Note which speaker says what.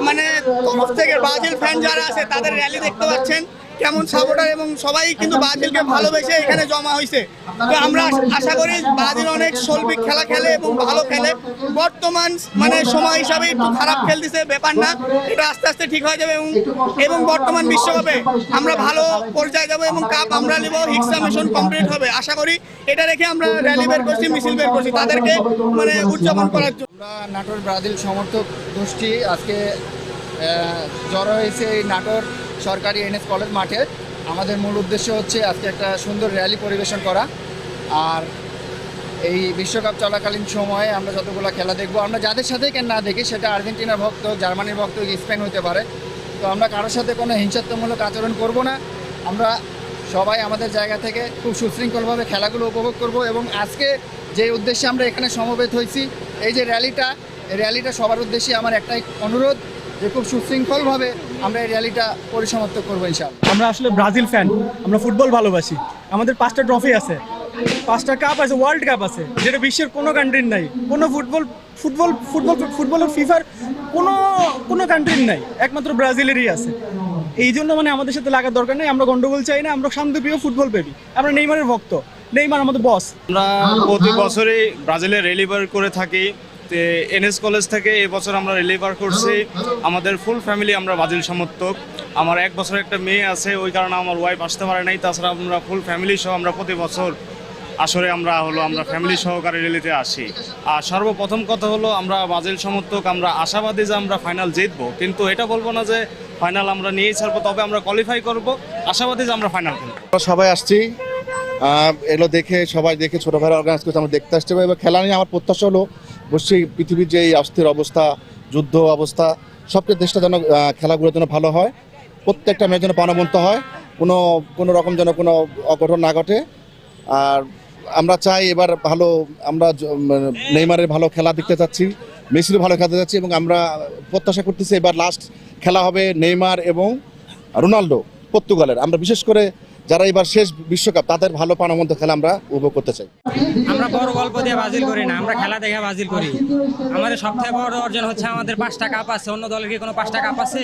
Speaker 1: মানে তরফ থেকে ব্রাজিল ফ্যান যারা আছে তাদের র্যালি দেখতে পাচ্ছেন কেমন সাপোর্টার, এবং সবাই কিন্তু ব্রাজিলকে ভালোবেসে এখানে জমা হয়েছে। তো আমরা আশা করি ব্রাজিল অনেক শৈল্পিক খেলা খেলে এবং ভালো খেলে। বর্তমান মানে সময় হিসাবে একটু খারাপ খেলতেছে, ব্যাপার না, এটা আস্তে আস্তে ঠিক হয়ে যাবে। এবং বর্তমান বিশ্বকাপে আমরা ভালো পর্যায়ে যাবো এবং কাপ আমরা নিব, হিক্সা মিশন কমপ্লিট হবে আশা করি। এটা রেখে আমরা র্যালি বের করছি, মিছিল বের করছি তাদেরকে মানে উদযাপন করার জন্য।
Speaker 2: আমরা নাটোর ব্রাজিল সমর্থক গোষ্ঠী আজকে জড়ো হয়েছে এই নাটোর সরকারি এনএস কলেজ মাঠে। আমাদের মূল উদ্দেশ্য হচ্ছে আজকে একটা সুন্দর র্যালি পরিবেশন করা। আর এই বিশ্বকাপ চলাকালীন সময়ে আমরা যতগুলো খেলা দেখব, আমরা যাদের সাথেই কেন না দেখি, সেটা আর্জেন্টিনার ভক্ত, জার্মানির ভক্ত, স্পেন হতে পারে, তো আমরা কারোর সাথে কোনো হিংসাত্মমূলক আচরণ করব না। আমরা সবাই আমাদের জায়গা থেকে খুব সুশৃঙ্খলভাবে খেলাগুলো উপভোগ করব। এবং আজকে যে উদ্দেশ্যে আমরা এখানে সমবেত হয়েছি, এই যে র্যালিটা সবার উদ্দেশ্যে আমার একটাই অনুরোধ যে খুব সুশৃঙ্খলভাবে আমরা এই র্যালিটা পরিসমাপ্ত করবো ইনশাআল্লাহ।
Speaker 3: আমরা আসলে ব্রাজিল ফ্যান, আমরা ফুটবল ভালোবাসি। আমাদের 5টা ট্রফি আছে, 5টা কাপ আছে, ওয়ার্ল্ড কাপ আছে, যেটা বিশ্বের কোনো কান্ট্রির নাই। কোনো ফুটবলের ফিফার কোনো কান্ট্রির নাই, একমাত্র ব্রাজিলেরই আছে। এই জন্য মানে আমাদের সাথে লাগার দরকার নেই, আমরা গন্ডগোল চাই না, আমরা শান্তিপ্রিয় ফুটবল প্রেমী। আমরা নেইমারের ভক্ত, নেইমার আমাদের বস।
Speaker 4: আমরা প্রতি বছরই ব্রাজিলে র্যালি বার করে থাকি। এনএস কলেজ থেকে এবছর আমরা র্যালি বার করছি। আমাদের ফুল ফ্যামিলি আমরা ব্রাজিল সমর্থক। আমার 1 বছরের একটা মেয়ে আছে, ওই কারণে আমার ওয়াইফ আসতে পারে নাই। তাছাড়া আমরা ফুল ফ্যামিলি সহ আমরা প্রতি বছর আসলে আমরা ফ্যামিলি সহকারে র্যালিতে আসি। আর সর্বপ্রথম কথা হলো আমরা ব্রাজিল সমর্থক, আমরা আশাবাদী যে আমরা ফাইনাল জিতবো, কিন্তু এটা বলবো না যে ফাইনাল আমরা নিয়েই ছাড়বো, তবে আমরা কোয়ালিফাই করব, আশাবাদী যে আমরা ফাইনাল খেলবো।
Speaker 5: সবাই আসছি, এগুলো দেখে সবাই দেখে ছোটো ভাইরা অর্গানাইজ করছে, আমরা দেখতে আসতে পারি। এবার খেলা নিয়ে আমার প্রত্যাশা হলো অবশ্যই পৃথিবীর যে এই অস্থির অবস্থা, যুদ্ধ অবস্থা, সবচেয়ে দেশটা যেন খেলাগুলোর জন্য ভালো হয়, প্রত্যেকটা ম্যাচ যেন প্রাণবন্ত হয়, কোনো রকম যেন কোনো অঘটন না ঘটে। আর আমরা চাই এবার ভালো, আমরা নেইমারের ভালো খেলা দেখতে চাচ্ছি, মেসিরও ভালো খেলতে চাচ্ছি, এবং আমরা প্রত্যাশা করতেছি এবার লাস্ট খেলা হবে নেইমার এবং রোনাল্ডো পর্তুগালের। আমরা বিশেষ করে যারা এবার শেষ বিশ্বকাপ, তাদের ভালো প্রাণবন্ত খেলা আমরা উপভোগ করতে চাই।
Speaker 6: আমরা বড় গল্প দিয়ে ব্রাজিল করি না, আমরা খেলা দেখে ব্রাজিল করি। আমাদের সবথেকে বড় অর্জন হচ্ছে আমাদের 5টা কাপ আছে। অন্য দলের কি কোনো 5টা কাপ আছে?